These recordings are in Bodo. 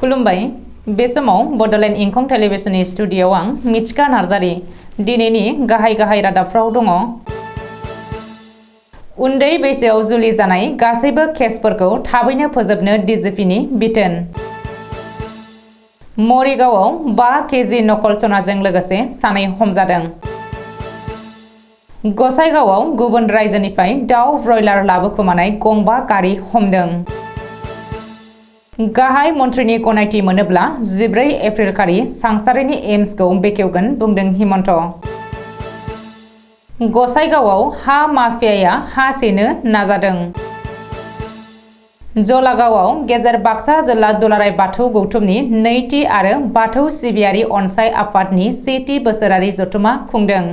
खुलुमबाय बे समाव बडोलेण्ड इंखं टेलिभिजननि स्टुडिय'आव आं मिथिका नार्जारी दिनैनि गाहाय रादाबफ्राव दङ। उन्दै बैसोआव जुलि जानाय गासैबो केसफोरखौ थाबैनो फोजोबनो डिजिपिनि बिथोन। मरिगावआव 5 केजि नकल सनाजों लोगोसे सानै हमजादों। गसाइगावआव गुबुन रायजोनिफ्राय दाउ ब्रयलार लाबोखोमानाय गंबा गारि हमदों। गाहाय मन्थ्रिनि गनायथि मोनोब्ला 14 एप्रिल खालि सांसारिनि एम्सखौ बेखेवगोन बुंदों हिमन्त। गसाइगावआव हा माफियाया हा सेनो नाजादों। जलागावआव गेजेर बाक्सा जिल्ला दुलाराय बाथौ गौथुमनि नैथि आरो बाथौ सिबियारि अनसाय आफादनि 1थि बोसोरारि जथुमा खुंदों।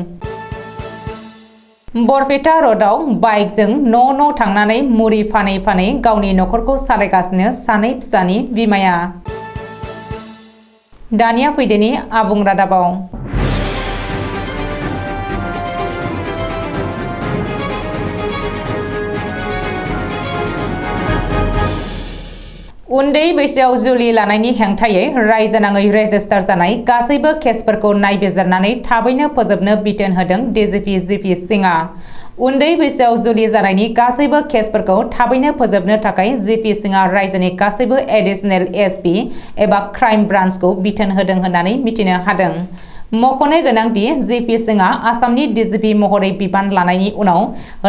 बरपेटा र'डआव बाइकजों न' थांनानै मुरि फानै गावनि नखरखौ सालायगासिनो सानै फिसानि बिमाया। दानिया फैदोनि आबुं रादाबाव। उन्दै बैसोआव जुलि लानायनि हेंथायै रायजोनाङै रेजिस्टार जानाय गासैबो केसफोरखौ नायबिजिरनानै थाबैनो फोजोबनो बिथोन होदों डिजिपि जिपि सिंहआ। उन्दै बैसोआव जुलि जानायनि गासैबो केसफोरखौ थाबैनो फोजोबनो थाखाय जिपि सिंहआ रायजोनि गासैबो एडिशनेल एसपि एबा क्राइम ब्रान्चखौ बिथोन होदों होननानै मिथिनो हादों। मख'नो गोनांदि जिपि सिंहआ आसामनि डिजिपि महरै बिबान लानायनि उनाव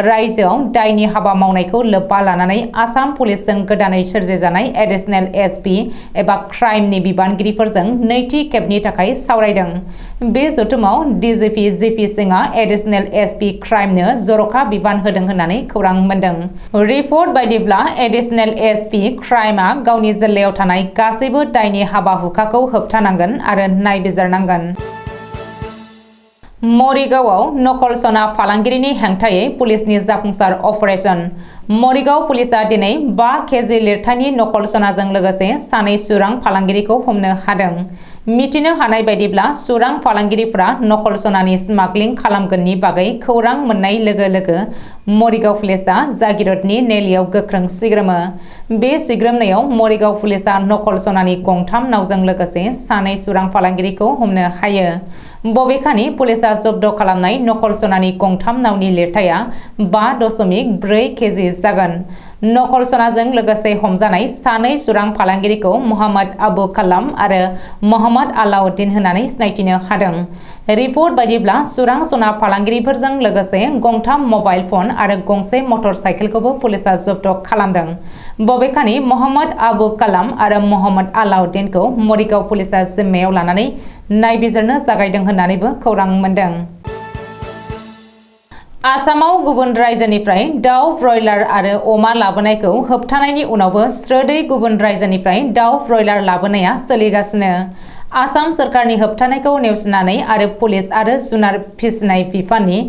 रायजोआव दायनि हाबा मावनायखौ लोब्बा लानानै आसाम पुलिसजों गोदानै सोरजिजानाय एडिशनेल एसपि एबा क्राइमनि बिबानगिरिफोरजों नैथि खेबनि थाखाय सावरायदों। बे जथुमाव डिजिपि जिपि सिंहआ एडिशनेल एसपि क्राइमनो जर'खा बिबान होदों होननानै खौरां मोन्दों। रिपर्ट बायदिब्ला एडिशनेल एसपि क्राइमआ गावनि जिल्लायाव थानाय गासैबो दायनि हाबा हुखाखौ होबथानांगोन आरो नायबिजिरनांगोन। मरिगावआव नकल सना फालांगिरिनि हेंथायै पुलिसनि जाफुंसार अपारेशन। मरिगाव पुलिसआ दिनै 5 केजि लिरथायनि नकल सनाजों लोगोसे सानै सुरां फालांगिरिखौ हमनो हादों। मिथिनो हानाय बायदिब्ला सुरां फालांगिरिफ्रा नकल सनानि स्मागलिं खालामगोननि बागै खौरां मोननाय लोगो मरिगाव पुलिसआ जागिरदनि नेलियाव गोख्रों सिग्रोमो। बे सिग्रोमनायाव मरिगाव पुलिसआ नकल सनानि गंथाम नावजों लोगोसे सानै सुरां फालांगिरिखौ हमनो हायो। बबेखानि पुलिसआ जब्द खालामनाय नकल सनानि गंथाम नावनि लिरथाया 5.4 केजि जागोन। नकल सनाजों लोगोसे हमजानाय सानै सुरां फालांगिरिखौ मोहम्मद आबु कालाम आरो मोहम्मद आलाउद्दिन होननानै सिनायथिनो हादों। रिपर्ट बायदिब्ला सुरां सना फालांगिरिफोरजों लोगोसे गंथाम मबाइल फन आरो गंसे मटर साइकेलखौबो पुलिसआ जब्द खालामदों। बबेखानि मोहम्मद आबु कालाम आरो मोहम्मद आलाउद्दिनखौ मरिगाव पुलिसआ जिम्मायाव लानानै नायबिजिरनो जागायदों होननानैबो खौरां मोन्दों। आसामाव गुबुन रायजोनिफ्राय दाउ ब्रयलार आरो अमा लाबोनायखौ होबथानायनि उनावबो स्रोदै गुबुन रायजोनिफ्राय दाउ ब्रयलार लाबोनाया सोलिगासिनो। आसाम सोरखारनि होबथानायखौ नेवसिनानै आरो पुलिस आरो जुनार फिसिनाय बिफाननि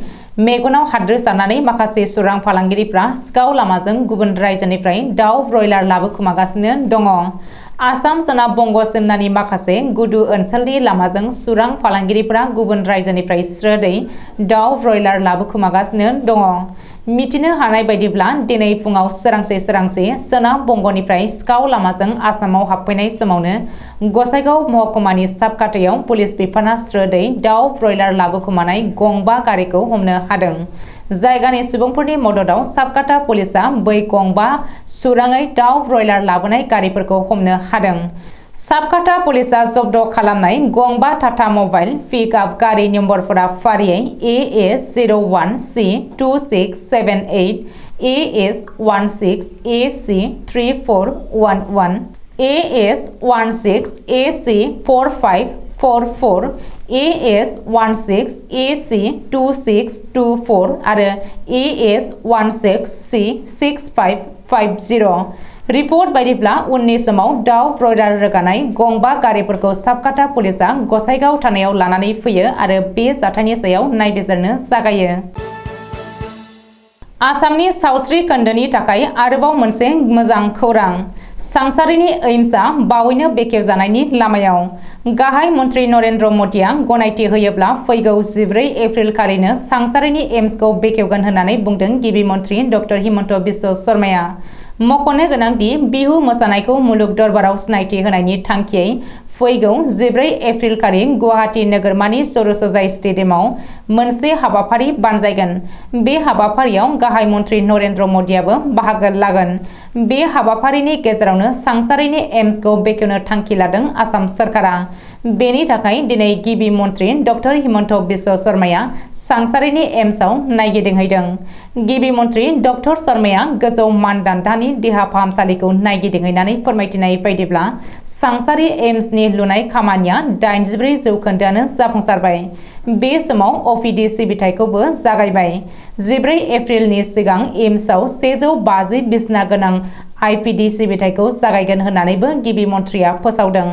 मेगनाव हाद्रि सारनानै माखासे सुरां फालांगिरिफ्रा सिखाव लामाजों गुबुन रायजोनिफ्राय दाउ ब्रयलार लाबोखोमागासिनो दङ। आसाम सोनाब बंग सिमनानि माखासे गुदु ओनसोलनि लामाजों सुरां फालांगिरिफ्रा गुबुन रायजोनिफ्राय स्रोदै दाउ ब्रयलार लाबोखोमागासिनो दङ। मिथिनो हानाय बायदिब्ला दिनै फुङाव सोरांसे सोनाब बंगनिफ्राय सिखाव लामाजों आसामाव हाबफैनाय समावनो गसाइगाव महकुमानि साबकाटायाव पुलिस बिफाना स्रोदै दाउ ब्रयलार लाबोखोमानाय गंबा गारिखौ हमनो हादों। जायगानि सुबुंफोरनि मददाव साबकाटा पुलिसआ बै गंबा सुराङै दाउ ब्रयलार लाबोनाय गारिफोरखौ हमनो हादों। साबकाटा पुलिसआ जब्द खालामनाय गंबा टाटा मबाइल पिकआप गारि नम्बरफोरा फारियै AS01C 2678, AS16 AC 3411, AS16 AC 4544, AS16 AC 2624 आरो AS16C 6550। रिपर्ट बायदिब्ला उननि समाव दाउ ब्रयलार रोगानाय गंबा गारिफोरखौ साबकाटा पुलिसआ गसाइगाव थानायाव लानानै फैयो आरो बे जाथायनि सायाव नायबिजिरनो जागायो। आसामनि सावस्रि खोन्दोनि थाखाय आरोबाव मोनसे मोजां खौरां। सांसारिनि एम्सआ बावैनो बेखेवजानायनि लामायाव। गाहाय मन्थ्रि नरेन्द्र मदिआ गनायथि होयोब्ला फैगौ 14 एप्रिल खालिनो सांसारिनि एम्सखौ बेखेवगोन होननानै बुंदों गिबि मन्थ्रि डक्टर हिमन्त बिश्व शर्माया। मख'नो गोनांदि बिहु मोसानायखौ मुलुग दरबाराव सिनायथि होनायनि थांखियै फैगौ 14 एप्रिल खालि गुवाहाटी नोगोरमानि सरुसजाय स्टेडियामाव मोनसे हाबाफारि बानजायगोन। बे हाबाफारियाव गाहाय मन्त्रि नरेन्द्र मदियाबो बाहागो लागोन। बे हाबाफारिनि गेजेरावनो सांसारिनि एम्सखौ बेखेवनो थांखि लादों आसाम सरकारा। बेनि थाखाय दिनै गिबि मन्त्रि डक्टर हिमन्त बिश्व शर्माया सांसारिनि एम्सआव नायगिदिंहैदों। गिबि मन्त्रि डक्टर शर्माया गोजौ मानदान्दानि देहा फाहामसालिखौ नायगिदिंहैनानै फोरमायथिनाय बायदिब्ला सांसारि एम्सनि लुनाय खामानिया 84% जाफुंसारबाय। बे समाव अपिडि सिबिथायखौबो जागायबाय। 14 एप्रिलनि सिगां एम्सआव 150 बिसना गोनां आइपिडि सिबिथायखौ जागायगोन होननानैबो गिबि मन्थ्रिया फोसावदों।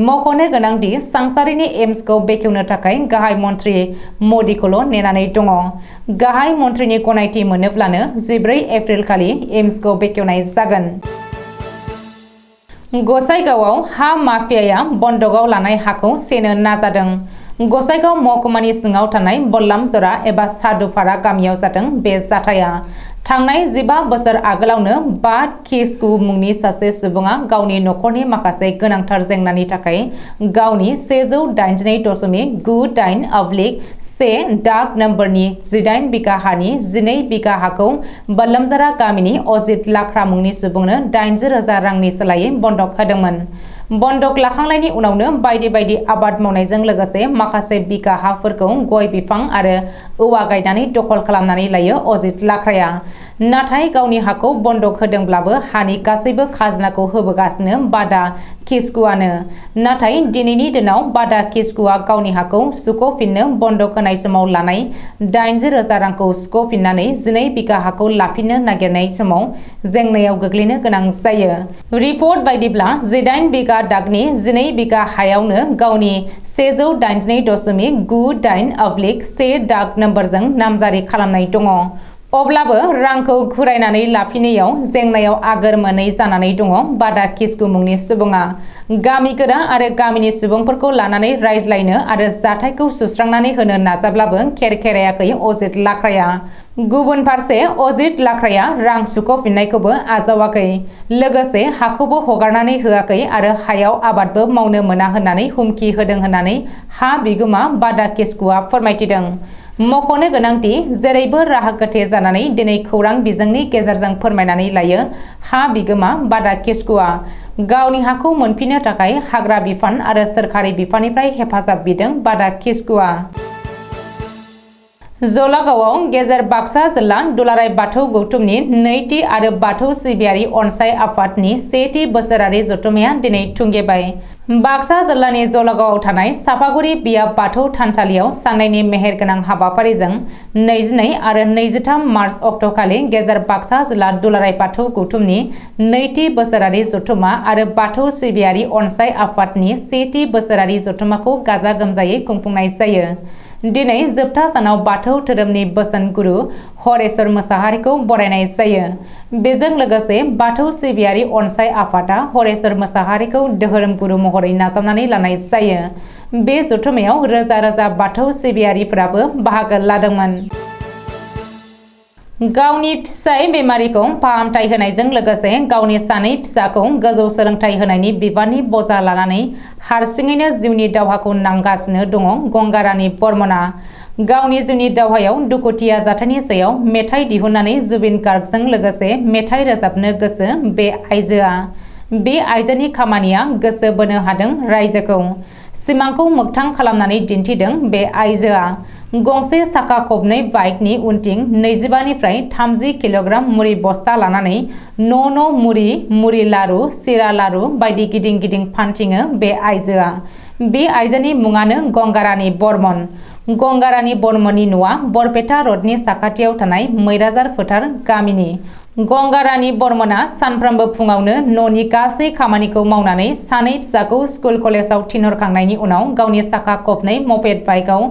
मख'नो गोनांदि सांसारिनि एम्सखौ बेखेवनो थाखाय गाहाय मन्त्रि मदिखौल' नेनानै दङ। गाहाय मन्थ्रिनि गनायथि मोनोब्लानो 14 एप्रिल खालि एम्सखौ बेखेवनाय जागोन। गसाइगावआव हा माफियाया बन्दकआव लानाय हाखौ सेनो नाजादों। गसाइगाव महकुमानि सिङाव थानाय बल्लामजरा एबा सादुपारा गामियाव जादों बे जाथाया। थांनाय 15 बोसोर आगोलावनो बाद किस्कु मुंनि सासे सुबुङा गावनि नखरनि माखासे गोनांथार जेंनानि थाखाय गावनि 180.98/1 दाग नम्बरनि 18 बिघा हानि 12 बिघा हाखौ बल्लामजरा गामिनि अजित लाख्रा मुंनि सुबुंनो 80,000 रांनि सोलायै बन्दक होदोंमोन। बन्दक लाखांनायनि उनावनो बायदि बायदि आबाद मावनायजों लोगोसे माखासे बिघा हाफोरखौ गय बिफां आरो औवा गायनानै दखल खालामनानै लायो अजित लाख्राया। नाथाय गावनि हाखौ बन्दक होदोंब्लाबो हानि गासैबो खाजोनाखौ होबोगासिनो बादा किस्कुआनो। नाथाय दिनैनि दिनाव बादा किस्कुआ गावनि हाखौ सुख'फिननो बन्दक होनाय समाव लानाय 80,000 रांखौ सुख'फिननानै 12 बिघा हाखौ लाफिननो नागिरनाय समाव जेंनायाव गोग्लैनो गोनां जायो। रिपर्ट बायदिब्ला 18 बिघा दागनि 12 बिघा हायावनो गावनि 182.98/1 दाग नम्बरजों नामजारि खालामनाय दङ। अब्लाबो रांखौ घुरायनानै लाफिनैयाव जेंनायाव आगोर मोनै जानानै दङ बादा किस्कु मुंनि सुबुङा। गामिगोरा आरो गामिनि सुबुंफोरखौ लानानै रायज्लायनो आरो जाथायखौ सुस्रांनानै होनो नाजाब्लाबो खेरखेरायाखै अजित लाख्राया। गुबुन फारसे अजित लाख्राया रां सुख'फिननायखौबो आजावाखै। लोगोसे हाखौबो हगारनानै होआखै आरो हायाव आबादबो मावनो मोना होननानै हुमखि होदों होननानै हा बिगोमा बादा किस्कुआ फोरमायथिदों। मख'नो गोनांदि जेरैबो राहा गोथे जानानै दिनै खौरां बिजोंनि गेजेरजों फोरमायनानै लायो हा बिगोमा बादा किस्कुआ। गावनि हाखौ मोनफिननो थाखाय हाग्रा बिफान आरो सोरखारि बिफाननिफ्राय हेफाजाब बिदों बादा किस्कुआ। जलागावआव गेजेर बाक्सा जिल्ला दुलाराय बाथौ गौथुमनि 2थि आरो बाथौ सिबियारि अनसाय आफादनि 1थि बोसोरारि जथुम्माया दिनै थुंगेबाय। बाक्सा जिल्लानि जलागावआव थानाय सापागुरि बियाब बाथौ थानसालियाव साननैनि मेहेरगोनां हाबाफारिजों 22 आरो 23 मार्च अक्ट'खालि गेजेर बाक्सा जिल्ला दुलाराय बाथौ गौथुमनि 2थि बोसोरारि जथुम्मा आरो बाथौ सिबियारि अनसाय आफादनि 1थि बोसोरारि जथुम्माखौ गाजा गोमजायै खुंफुंनाय जायो। दिनै जोबथा सानाव बाथौ धोरोमनि बोसोनगुरु हरेश्वर मोसाहारिखौ बरायनाय जायो। बेजों लोगोसे बाथौ सिबियारि अनसाय आफादा हरेश्वर मोसाहारिखौ धोरोम गुरु महरै नाजावनानै लानाय जायो। बे जथुम्मायाव रोजा रोजा बाथौ सिबियारिफोराबो बाहागो लादोंमोन। गावनि फिसाय बेमारिखौ फाहामथाय होनायजों लोगोसे गावनि सानै फिसाखौ गोजौ सोलोंथाइ होनायनि बिबाननि बजा लानानै हारसिङैनो जिउनि दावहाखौ नांगासिनो दङ गंगारानि बर्मना। गावनि जिउनि दावहायाव दुखुथिया जाथायनि सायाव मेथाइ दिहुननानै जुबिन गार्गजों लोगोसे मेथाइ रोजाबनो गोसो बे आइजोआ। बे आइजोनि खामानिया गोसो बोनो हादों रायजोखौ। सिमांखौ मोगथां खालामनानै दिन्थिदों बे आइजोआ। गंसे साखा खबनै बाइकनि उनथिं 25 निफ्राय 30 किल'ग्राम मुरि बस्ता लानानै न' मुरि लारु सिरा लारु बायदि गिदिं गिदिं फानथिङो बे आइजोआ। बे आइजोनि मुङानो गंगारानि बर्मन। गंगारानि बर्मननि न'आ बरपेटा रडनि साखाथियाव थानाय मैराजार फोथार गामिनि। गंगारानि बर्मना सानफ्रोमबो फुङावनो न'नि गासै खामानिखौ मावनानै सानै फिसाखौ स्कुल कलेजाव थिनहरखांनायनि उनाव गावनि साखा खबनै मपेड बाइकआव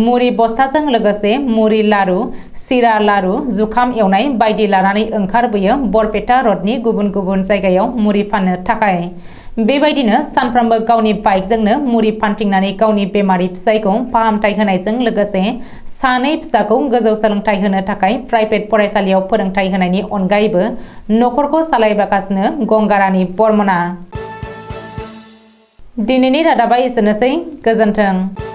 मुरि बस्ताजों लोगोसे मुरि लारु सिरा लारु जुखाम एवनाय बायदि लानानै ओंखारबोयो बरपेटा रडनि गुबुन गुबुन जायगायाव मुरि फाननो थाखाय। बेबायदिनो सानफ्रोमबो गावनि बाइकजोंनो मुरि फानथिंनानै गावनि बेमारि फिसायखौ फाहामथाय होनायजों लोगोसे सानै फिसाखौ गोजौ सोलोंथाइ होनो थाखाय प्राइभेट फरायसालियाव फोरोंथाय होनायनि अनगायैबो नखरखौ सालायबोगासिनो गंगारानि बर्मना। दिनैनि रादाबा एसेनोसै, गोजोन्थों।